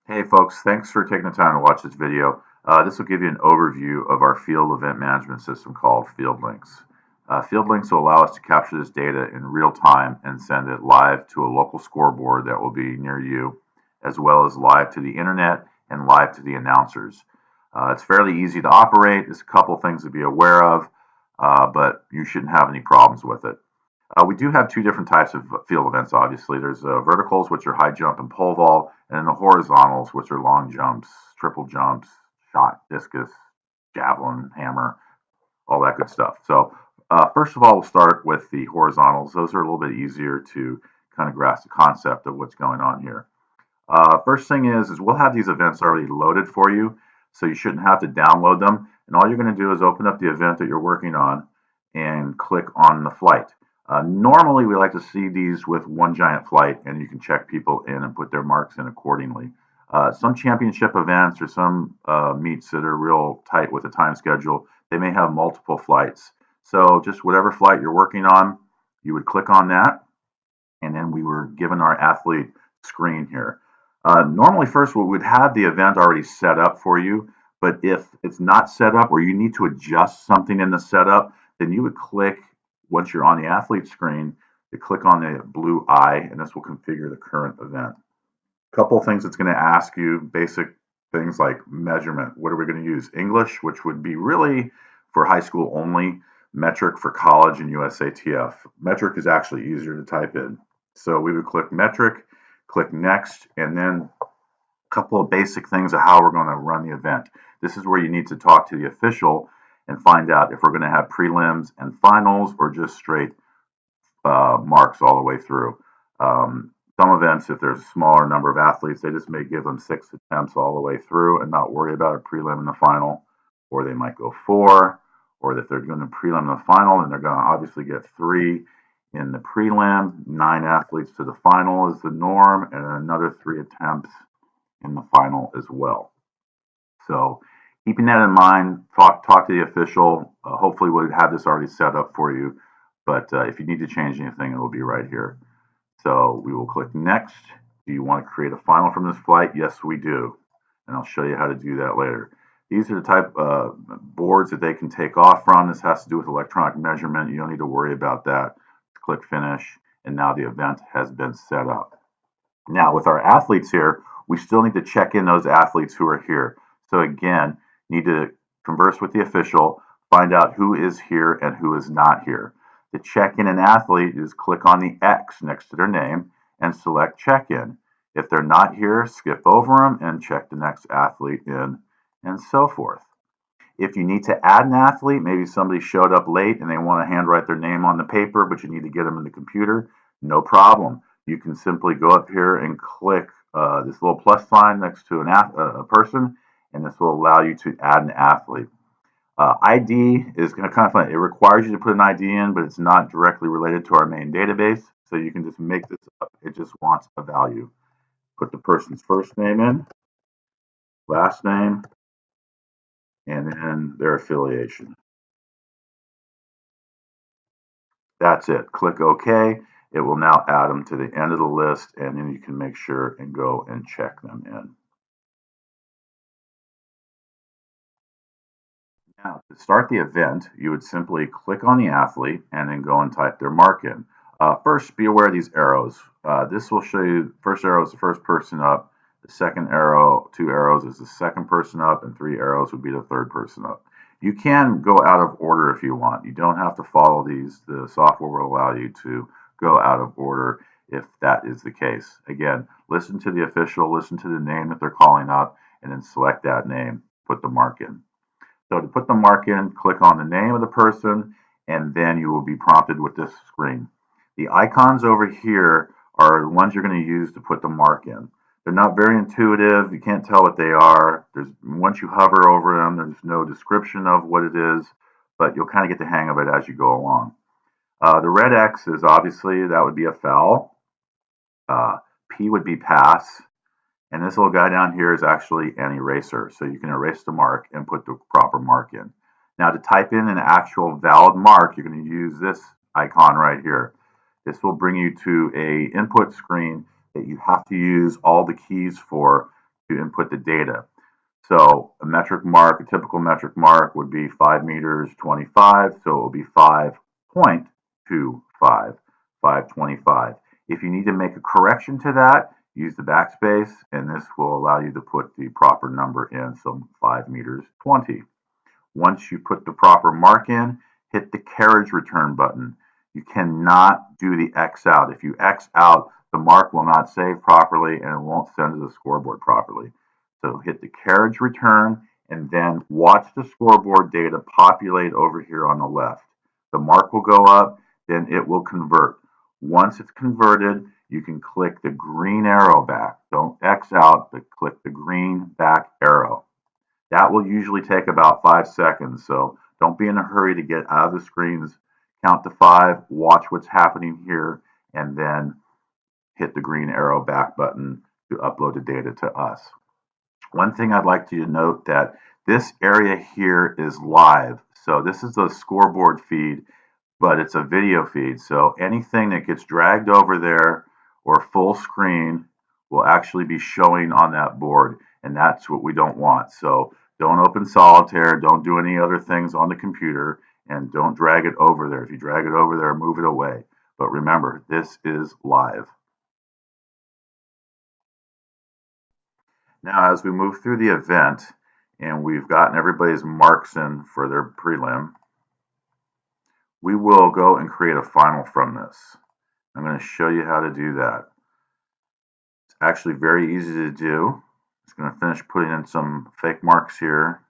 Hey folks, thanks for taking the time to watch this video. This will give you an overview of our field event management system called FieldLynx. FieldLynx will allow us to capture this data in real time and send it live to a local scoreboard that will be near you, as well as live to the internet and live to the announcers. It's fairly easy to operate. There's a couple things to be aware of, but you shouldn't have any problems with it. We do have two different types of field events, obviously. There's verticals, which are high jump and pole vault, and then the horizontals, which are long jumps, triple jumps, shot, discus, javelin, hammer, all that good stuff. So, first of all, we'll start with the horizontals. Those are a little bit easier to kind of grasp the concept of what's going on here. First thing is we'll have these events already loaded for you, so you shouldn't have to download them. And all you're going to do is open up the event that you're working on and click on the flight. Normally, we like to see these with one giant flight, and you can check people in and put their marks in accordingly. Some championship events or some meets that are real tight with a time schedule, they may have multiple flights. So just whatever flight you're working on, you would click on that, and then we were given our athlete screen here. Normally, first, we would have the event already set up for you, but if it's not set up or you need to adjust something in the setup, then you would click, once you're on the athlete screen, you click on the blue eye, and this will configure the current event. A couple of things it's going to ask you, basic things like measurement. What are we going to use? English, which would be really for high school only, metric for college and USATF. Metric is actually easier to type in. So we would click metric, click next, and then a couple of basic things of how we're going to run the event. This is where you need to talk to the official and find out if we're going to have prelims and finals or just straight marks all the way through. Some events, if there's a smaller number of athletes, they just may give them 6 attempts all the way through and not worry about a prelim and the final, or they might go 4, or if they're doing the prelim and the final, then they're going to obviously get 3 in the prelim, 9 athletes to the final is the norm, and another 3 attempts in the final as well. So keeping that in mind, talk to the official. Hopefully we'll have this already set up for you, but if you need to change anything, it will be right here. So we will click next. Do you want to create a final from this flight? Yes, we do. And I'll show you how to do that later. These are the type of boards that they can take off from. This has to do with electronic measurement. You don't need to worry about that. Click finish, and now the event has been set up. Now with our athletes here, we still need to check in those athletes who are here. So again, need to converse with the official, find out who is here and who is not here. To check in an athlete is click on the X next to their name and select check in. If they're not here, skip over them and check the next athlete in, and so forth. If you need to add an athlete, maybe somebody showed up late and they want to handwrite their name on the paper, but you need to get them in the computer, no problem. You can simply go up here and click this little plus sign next to a person, and this will allow you to add an athlete. ID is kind of fun. It requires you to put an ID in, but it's not directly related to our main database, so you can just make this up. It just wants a value. Put the person's first name in, last name, and then their affiliation. That's it. Click OK. It will now add them to the end of the list, and then you can make sure and go and check them in. Now, to start the event, you would simply click on the athlete and then go and type their mark in. First, be aware of these arrows. This will show you first arrow is the first person up, the second arrow, 2 arrows is the second person up, and 3 arrows would be the third person up. You can go out of order if you want. You don't have to follow these. The software will allow you to go out of order if that is the case. Again, listen to the official, listen to the name that they're calling up, and then select that name, put the mark in. So to put the mark in, click on the name of the person, and then you will be prompted with this screen. The icons over here are the ones you're going to use to put the mark in. They're not very intuitive. You can't tell what they are. Once you hover over them, there's no description of what it is, but you'll kind of get the hang of it as you go along. The red X is obviously, that would be a foul. P would be pass. And this little guy down here is actually an eraser. So you can erase the mark and put the proper mark in. Now to type in an actual valid mark, you're going to use this icon right here. This will bring you to a input screen that you have to use all the keys for to input the data. So a metric mark, a typical metric mark would be 5 meters 25, so it will be 5.25, 525. If you need to make a correction to that, use the backspace, and this will allow you to put the proper number in, so 5 meters 20. Once you put the proper mark in, hit the carriage return button. You cannot do the X out. If you X out, the mark will not save properly and it won't send to the scoreboard properly. So hit the carriage return and then watch the scoreboard data populate over here on the left. The mark will go up, then it will convert. Once it's converted, you can click the green arrow back. Don't X out, but click the green back arrow. That will usually take about 5 seconds, so don't be in a hurry to get out of the screens. Count to 5, watch what's happening here, and then hit the green arrow back button to upload the data to us. One thing I'd like you to note that this area here is live. So this is the scoreboard feed, but it's a video feed. So anything that gets dragged over there or full screen will actually be showing on that board, and that's what we don't want. So don't open Solitaire, don't do any other things on the computer, and don't drag it over there. If you drag it over there, move it away. But remember, this is live. Now, as we move through the event, and we've gotten everybody's marks in for their prelim, we will go and create a final from this. I'm going to show you how to do that. It's actually very easy to do. Just going to finish putting in some fake marks here.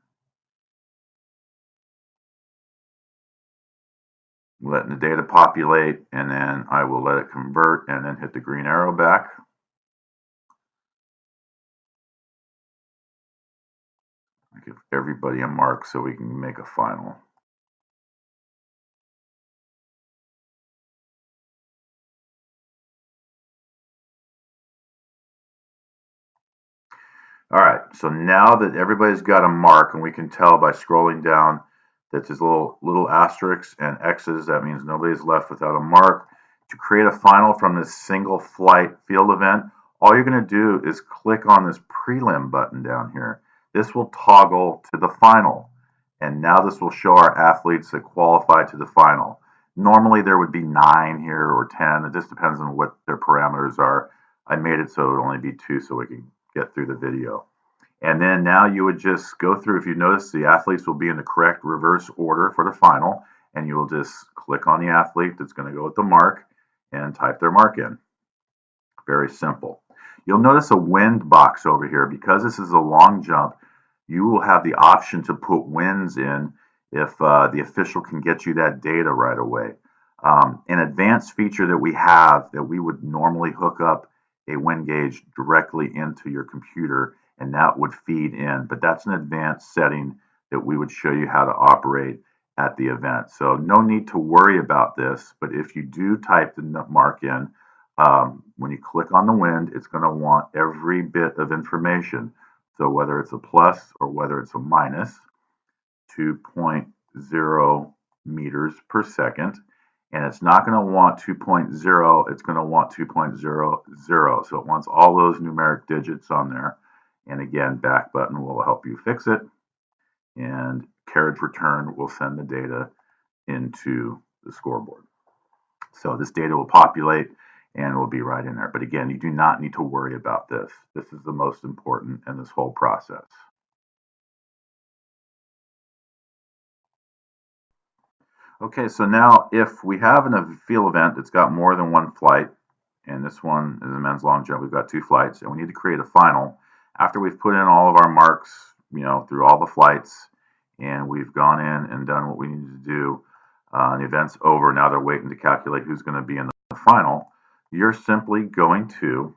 Letting the data populate, and then I will let it convert and then hit the green arrow back. Give everybody a mark so we can make a final. All right, so now that everybody's got a mark, and we can tell by scrolling down that there's little asterisks and X's, that means nobody's left without a mark. To create a final from this single flight field event, all you're going to do is click on this prelim button down here. This will toggle to the final, and now this will show our athletes that qualify to the final. Normally there would be 9 here or 10. It just depends on what their parameters are. I made it so it would only be 2 so we can get through the video. And then now you would just go through, if you notice, the athletes will be in the correct reverse order for the final, and you will just click on the athlete that's going to go with the mark and type their mark in. Very simple. You'll notice a wind box over here. Because this is a long jump, you will have the option to put winds in if the official can get you that data right away. An advanced feature that we have that we would normally hook up a wind gauge directly into your computer, and that would feed in, but that's an advanced setting that we would show you how to operate at the event. So no need to worry about this, but if you do type the mark in, when you click on the wind, it's going to want every bit of information. So whether it's a plus or whether it's a minus, 2.0 meters per second. And it's not going to want 2.0, it's going to want 2.00. So it wants all those numeric digits on there. And again, back button will help you fix it. And carriage return will send the data into the scoreboard. So this data will populate and will be right in there. But again, you do not need to worry about this. This is the most important in this whole process. Okay, so now if we have a field event that's got more than one flight, and this one is a men's long jump, we've got 2 flights, and we need to create a final. After we've put in all of our marks, through all the flights, and we've gone in and done what we need to do, the event's over. Now they're waiting to calculate who's going to be in the final. You're simply going to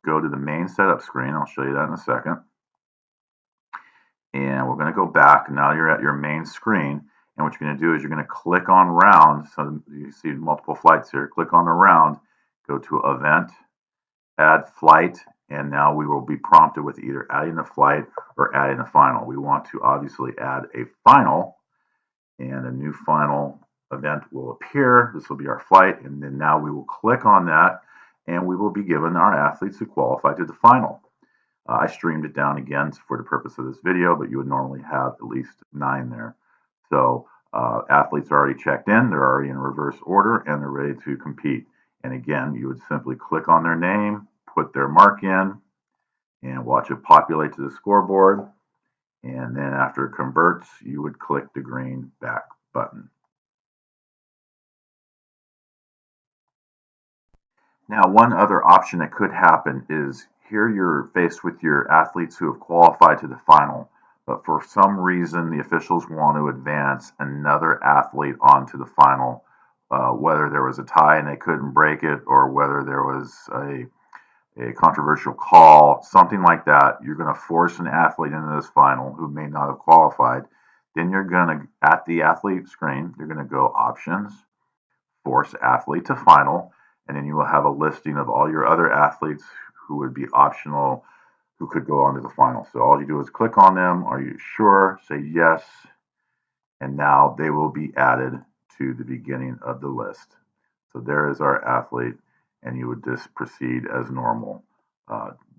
go to the main setup screen. I'll show you that in a second. And we're going to go back. Now you're at your main screen. And what you're going to do is you're going to click on round. So you see multiple flights here. Click on the round, go to event, add flight, and now we will be prompted with either adding a flight or adding a final. We want to obviously add a final, and a new final event will appear. This will be our flight, and then now we will click on that, and we will be given our athletes who qualify to the final. I streamed it down again for the purpose of this video, but you would normally have at least 9 there. So athletes are already checked in, they're already in reverse order, and they're ready to compete. And again, you would simply click on their name, put their mark in, and watch it populate to the scoreboard. And then after it converts, you would click the green back button. Now, one other option that could happen is here you're faced with your athletes who have qualified to the final, but for some reason the officials want to advance another athlete onto the final, whether there was a tie and they couldn't break it, or whether there was a controversial call, something like that. You're going to force an athlete into this final who may not have qualified. Then you're going to, at the athlete screen, you're going to go options, force athlete to final, and then you will have a listing of all your other athletes who would be optional, who could go on to the final. So all you do is click on them. Are you sure? Say yes. And now they will be added to the beginning of the list. So there is our athlete, and you would just proceed as normal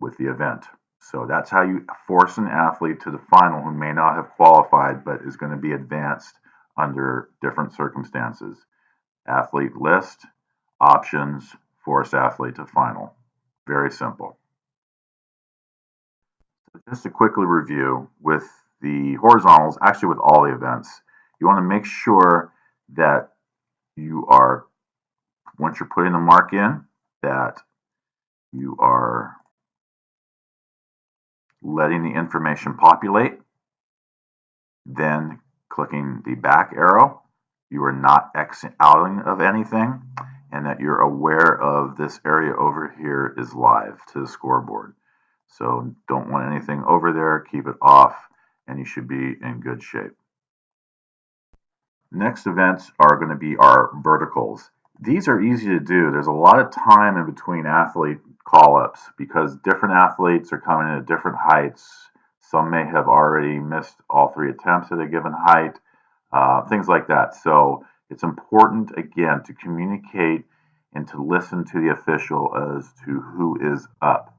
with the event. So that's how you force an athlete to the final who may not have qualified but is going to be advanced under different circumstances. Athlete list, options, force athlete to final. Very simple. So just to quickly review, with the horizontals, actually with all the events, you want to make sure that you are, once you're putting the mark in, that you are letting the information populate, then clicking the back arrow. You are not X-outing of anything, and that you're aware of this area over here is live to the scoreboard. So don't want anything over there, keep it off, and you should be in good shape. Next events are going to be our verticals. These are easy to do. There's a lot of time in between athlete call-ups because different athletes are coming in at different heights. Some may have already missed all 3 attempts at a given height, things like that. So it's important, again, to communicate and to listen to the official as to who is up.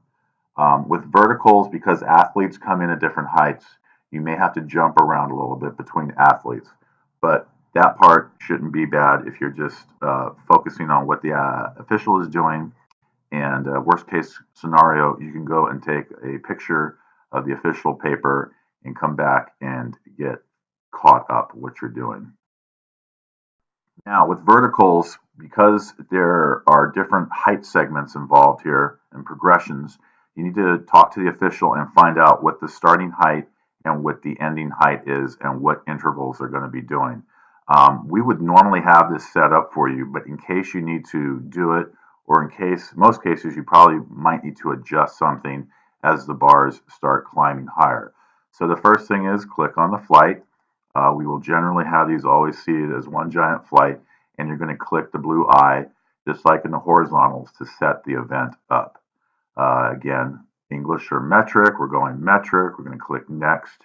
With verticals, because athletes come in at different heights, you may have to jump around a little bit between athletes. But that part shouldn't be bad if you're just focusing on what the official is doing. And worst case scenario, you can go and take a picture of the official paper and come back and get caught up what you're doing. Now with verticals, because there are different height segments involved here and progressions, you need to talk to the official and find out what the starting height and what the ending height is and what intervals they're going to be doing. We would normally have this set up for you, but in case you need to do it, or in case, most cases, you probably might need to adjust something as the bars start climbing higher. So the first thing is click on the flight. We will generally have these always seated as one giant flight, and you're going to click the blue eye, just like in the horizontals, to set the event up. Again, English or metric, we're going metric, we're going to click next.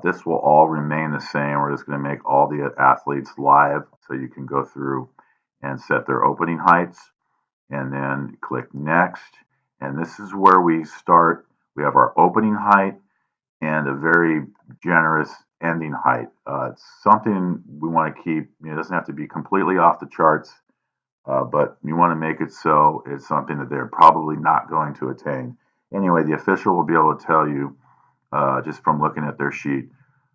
This will all remain the same. We're just going to make all the athletes live so you can go through and set their opening heights, and then click next. And this is where we start. We have our opening height and a very generous ending height. It's something we want to keep. It doesn't have to be completely off the charts, but you want to make it so it's something that they're probably not going to attain. Anyway, the official will be able to tell you just from looking at their sheet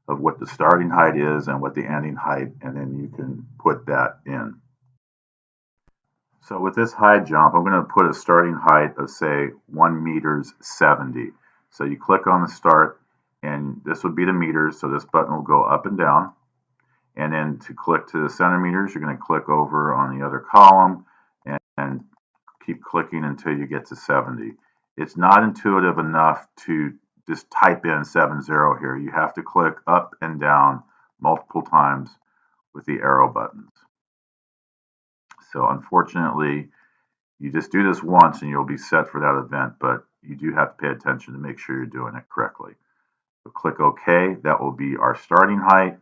of what the starting height is and what the ending height, and then you can put that in. So with this high jump, I'm going to put a starting height of, say, 1 meters 70. So you click on the start, and this would be the meters, so this button will go up and down. And then to click to the centimeters, you're going to click over on the other column and keep clicking until you get to 70. It's not intuitive enough to just type in 70 here. You have to click up and down multiple times with the arrow buttons. So unfortunately, you just do this once and you'll be set for that event, but you do have to pay attention to make sure you're doing it correctly. So click OK. That will be our starting height,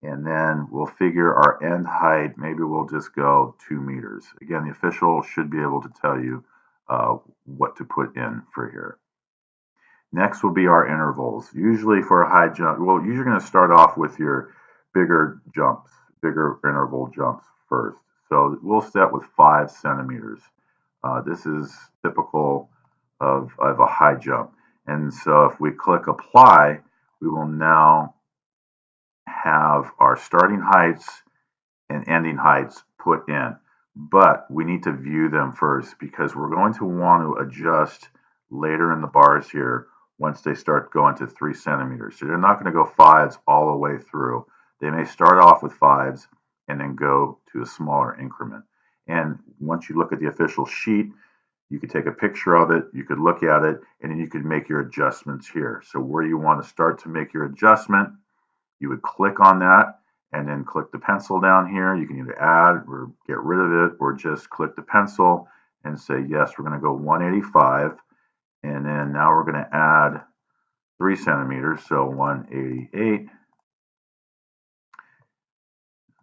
and then we'll figure our end height. Maybe we'll just go 2 meters. Again, the official should be able to tell you what to put in for here. Next will be our intervals. Usually for a high jump, well, usually going to start off with your bigger jumps, bigger interval jumps first. So we'll set with 5 centimeters. This is typical of a high jump. And so if we click apply, we will now have our starting heights and ending heights put in. But we need to view them first because we're going to want to adjust later in the bars here once they start going to 3 centimeters. So they're not going to go fives all the way through. They may start off with fives and then go to a smaller increment. And once you look at the official sheet, you could take a picture of it, you could look at it, and then you could make your adjustments here. So where you want to start to make your adjustment, you would click on that and then click the pencil down here. You can either add or get rid of it or just click the pencil and say, yes, we're going to go 185. And then now we're going to add 3 centimeters, so 188.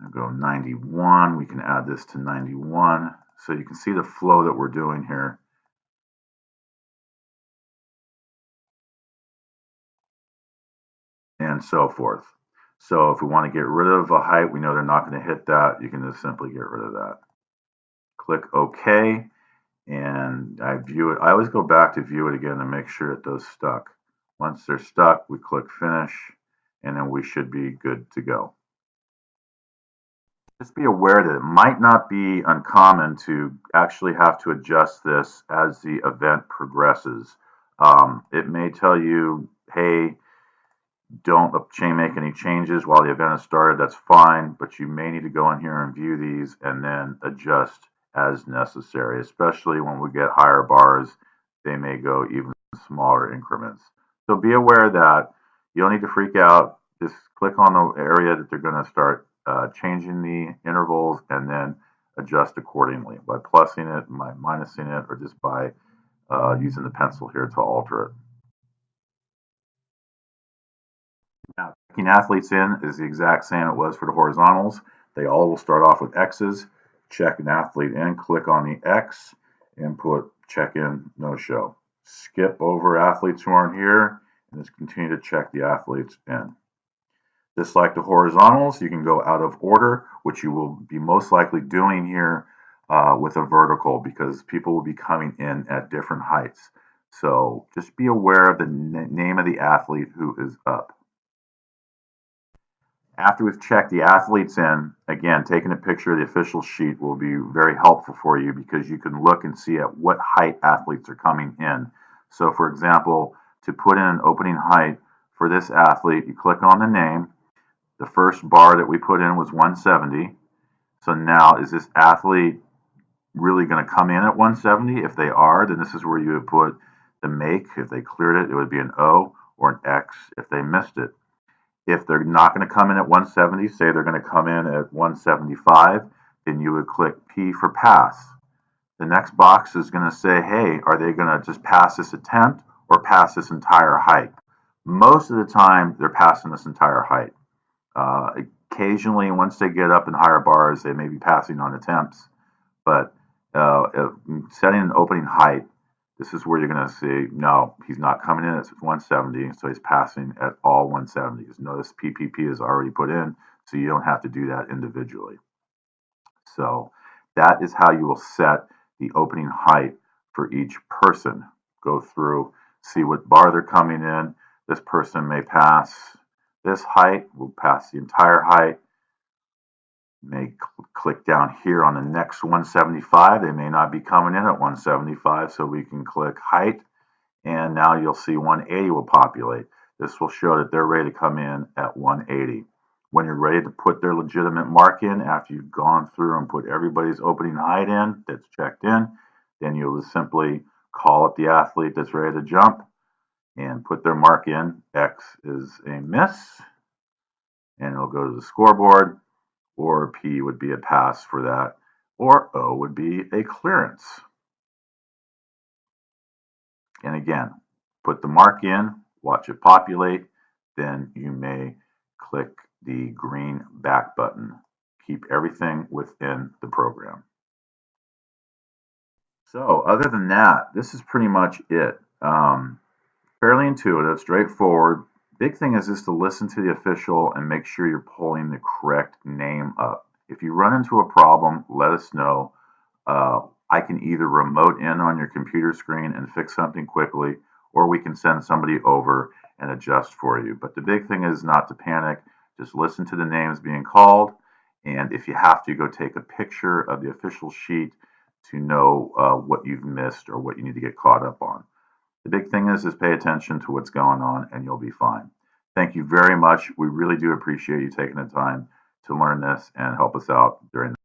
I'll go 91. We can add this to 91. So you can see the flow that we're doing here. And so forth. So if we want to get rid of a height, we know they're not going to hit that. You can just simply get rid of that. Click OK. And I view it. I always go back to view it again to make sure that those stuck. Once they're stuck, we click finish, and then we should be good to go. Just be aware that it might not be uncommon to actually have to adjust this as the event progresses. It may tell you, hey, don't make any changes while the event has started. That's fine, but you may need to go in here and view these and then adjust as necessary, especially when we get higher bars. They may go even smaller increments. So be aware that you don't need to freak out. Just click on the area that they're going to start changing the intervals and then adjust accordingly by plussing it, by minusing it, or just by using the pencil here to alter it. Now, checking athletes in is the exact same it was for the horizontals. They all will start off with X's. Check an athlete in, click on the X, and put check in, no show. Skip over athletes who aren't here, and just continue to check the athletes in. Just like the horizontals, you can go out of order, which you will be most likely doing here with a vertical because people will be coming in at different heights. So just be aware of the name of the athlete who is up. After we've checked the athletes in, again, taking a picture of the official sheet will be very helpful for you because you can look and see at what height athletes are coming in. So for example, to put in an opening height for this athlete, you click on the name. The first bar that we put in was 170. So now is this athlete really going to come in at 170? If they are, then this is where you would put the make. If they cleared it, it would be an O or an X if they missed it. If they're not going to come in at 170, say they're going to come in at 175, then you would click P for pass. The next box is going to say, hey, are they going to just pass this attempt or pass this entire height? Most of the time, they're passing this entire height. Occasionally, once they get up in higher bars, they may be passing on attempts. But setting an opening height, this is where you're going to see, no, he's not coming in at 170, so he's passing at all 170s. Notice PPP is already put in, so you don't have to do that individually. So that is how you will set the opening height for each person. Go through, see what bar they're coming in. This person may pass this height, will pass the entire height. May click down here on the next 175. They may not be coming in at 175, so we can click height, and now you'll see 180 will populate. This will show that they're ready to come in at 180. When you're ready to put their legitimate mark in, after you've gone through and put everybody's opening height in that's checked in, then you'll just simply call up the athlete that's ready to jump and put their mark in. X is a miss, and it'll go to the scoreboard. Or P would be a pass for that, or O would be a clearance. And again, put the mark in, watch it populate, then you may click the green back button. Keep everything within the program. So other than that, this is pretty much it. Fairly intuitive, straightforward. Big thing is just to listen to the official and make sure you're pulling the correct name up. If you run into a problem, let us know. I can either remote in on your computer screen and fix something quickly, or we can send somebody over and adjust for you. But the big thing is not to panic. Just listen to the names being called, and if you have to, go take a picture of the official sheet to know what you've missed or what you need to get caught up on. The big thing is pay attention to what's going on and you'll be fine. Thank you very much. We really do appreciate you taking the time to learn this and help us out during